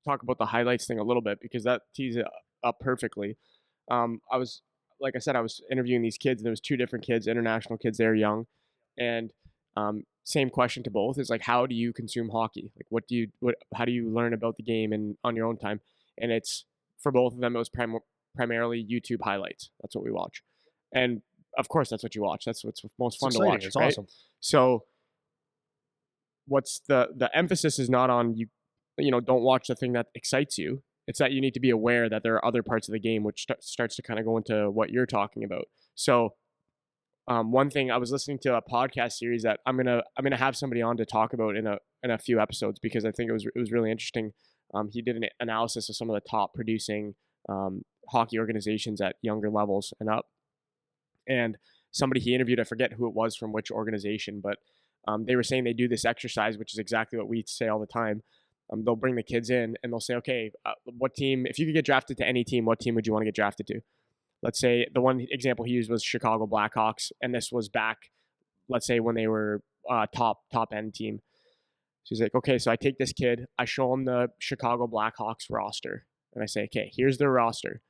talk about the highlights thing a little bit because that tees it up perfectly. I was, like I said, I was interviewing these kids, and there was two different kids, international kids. They're young, and same question to both is like, how do you consume hockey? Like, how do you learn about the game and on your own time? And it's for both of them. It was primarily YouTube highlights. That's what we watch, and of course, that's what you watch. That's what's most It's fun to exciting. watch, It's right? awesome. So, what's the emphasis is not on you, don't watch the thing that excites you. It's that you need to be aware that there are other parts of the game which starts to kind of go into what you're talking about. So, one thing I was listening to a podcast series that I'm gonna have somebody on to talk about in a few episodes because I think it was really interesting. He did an analysis of some of the top producing hockey organizations at younger levels and up, and somebody he interviewed, I forget who it was from which organization, but they were saying they do this exercise, which is exactly what we say all the time. They'll bring the kids in and they'll say, okay, what team, if you could get drafted to any team, what team would you want to get drafted to? Let's say the one example he used was Chicago Blackhawks, and this was back, let's say when they were top end team. So he's like, okay, so I take this kid, I show him the Chicago Blackhawks roster, and I say, okay, here's their roster.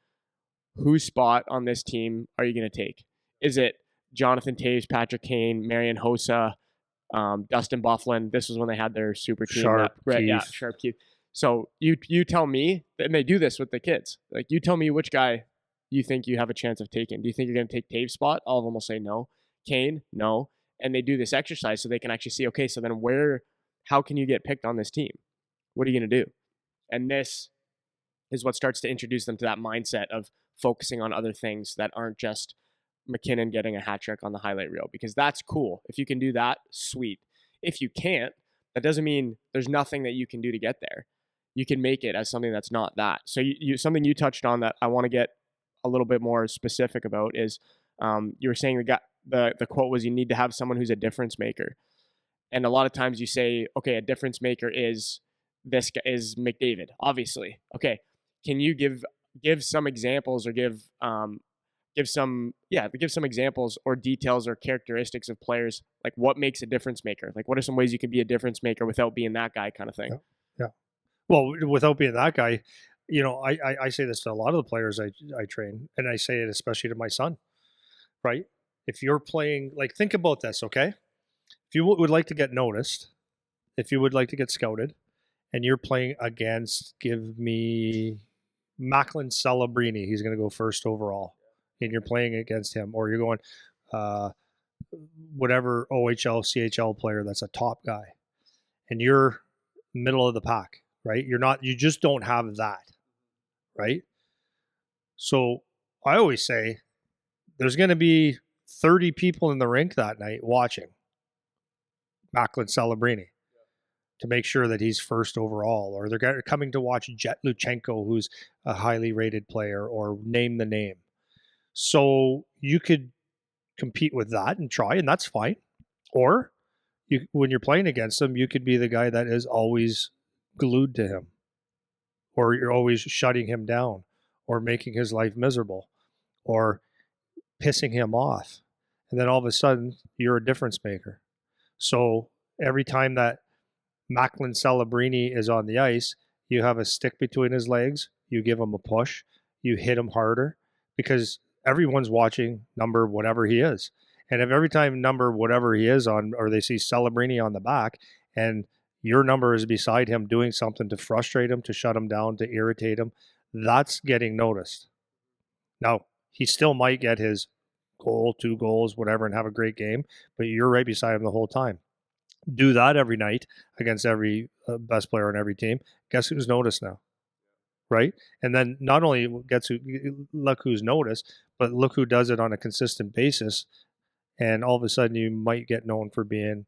Whose spot on this team are you going to take? Is it Jonathan Toews, Patrick Kane, Marian Hossa, Dustin Bufflin? This was when they had their super team. Sharp, Yeah, Keith. Sharp Keith. So you tell me, and they do this with the kids. Like, you tell me which guy you think you have a chance of taking. Do you think you're going to take Tave's spot? All of them will say no. Kane, no. And they do this exercise so they can actually see, okay, so then how can you get picked on this team? What are you going to do? And this is what starts to introduce them to that mindset of focusing on other things that aren't just McKinnon getting a hat trick on the highlight reel, because that's cool. If you can do that, sweet. If you can't, that doesn't mean there's nothing that you can do to get there. You can make it as something that's not that. So something you touched on that I want to get a little bit more specific about is you were saying the quote was, you need to have someone who's a difference maker. And a lot of times you say, okay, a difference maker is this guy, is McDavid, obviously. Okay, can you give some examples or give some examples or details or characteristics of players, like what makes a difference maker? Like, what are some ways you can be a difference maker without being that guy, kind of thing? Yeah. Well, without being that guy, I say this to a lot of the players I train, and I say it especially to my son, right? If you're playing, like, think about this, okay? If you would like to get noticed, if you would like to get scouted, and you're playing against, give me Macklin Celebrini, he's going to go first overall, and you're playing against him, or you're going whatever OHL, CHL player that's a top guy, and you're middle of the pack, right? You just don't have that, right? So I always say there's going to be 30 people in the rink that night watching Macklin Celebrini to make sure that he's first overall, or they're coming to watch Jet Luchenko, who's a highly rated player, or name the name. So you could compete with that and try, and that's fine. Or when you're playing against him, you could be the guy that is always glued to him, or you're always shutting him down, or making his life miserable, or pissing him off. And then all of a sudden, you're a difference maker. So every time that Macklin Celebrini is on the ice, you have a stick between his legs, you give him a push, you hit him harder, because everyone's watching number whatever he is. And if every time number whatever he is on, or they see Celebrini on the back, and your number is beside him doing something to frustrate him, to shut him down, to irritate him, that's getting noticed. Now, he still might get his goal, 2 goals, whatever, and have a great game, but you're right beside him the whole time. Do that every night against every best player on every team. Guess who's noticed now, right? And then not only look who's noticed, but look who does it on a consistent basis, and all of a sudden you might get known for being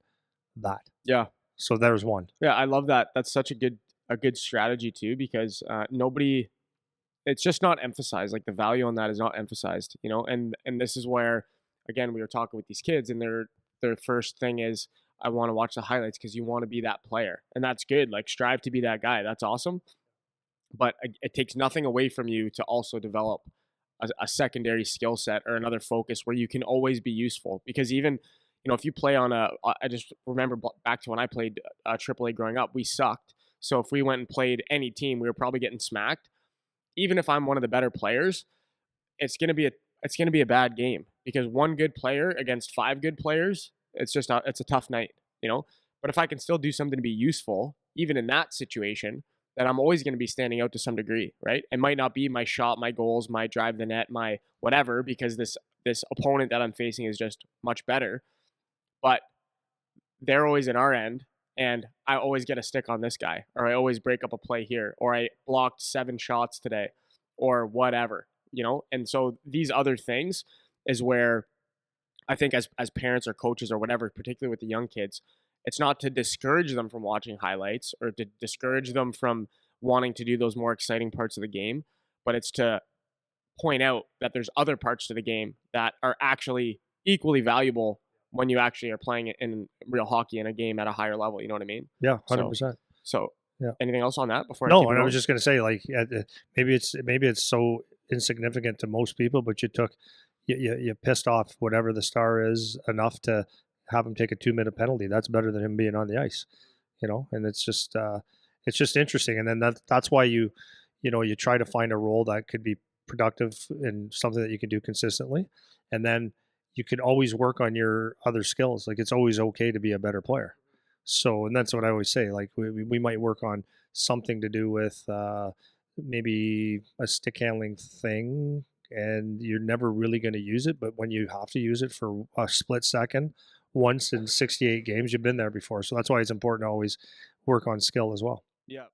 that. Yeah. So there's one. Yeah, I love that. That's such a good strategy too, because it's just not emphasized. Like, the value on that is not emphasized, and this is where, again, we were talking with these kids, and their first thing is, I want to watch the highlights, because you want to be that player, and that's good. Like, strive to be that guy. That's awesome. But it takes nothing away from you to also develop a secondary skill set or another focus where you can always be useful. Because even, if you play on I just remember back to when I played AAA growing up, we sucked. So if we went and played any team, we were probably getting smacked. Even if I'm one of the better players, it's gonna be a it's gonna be a bad game because one good player against five good players, it's a tough night, you know. But if I can still do something to be useful, even in that situation, then I'm always going to be standing out to some degree, right? It might not be my shot, my goals, my drive the net, my whatever, because this opponent that I'm facing is just much better. But they're always in our end, and I always get a stick on this guy, or I always break up a play here, or I blocked 7 shots today, or whatever, you know. And so these other things is where I think as parents or coaches or whatever, particularly with the young kids, it's not to discourage them from watching highlights or to discourage them from wanting to do those more exciting parts of the game, but it's to point out that there's other parts to the game that are actually equally valuable when you actually are playing it in real hockey in a game at a higher level. You know what I mean? Yeah, So, 100%. so Yeah. anything else on that before I keep No, it and I was going? just going to say, like, maybe it's so insignificant to most people, but you pissed off whatever the star is enough to have him take a 2 minute penalty. That's better than him being on the ice, And it's just interesting. And then that's why you try to find a role that could be productive and something that you can do consistently, and then you can always work on your other skills. Like, it's always okay to be a better player. So, and that's what I always say. Like, we might work on something to do with maybe a stick handling thing, and you're never really going to use it. But when you have to use it for a split second, once in 68 games, you've been there before. So that's why it's important to always work on skill as well. Yeah.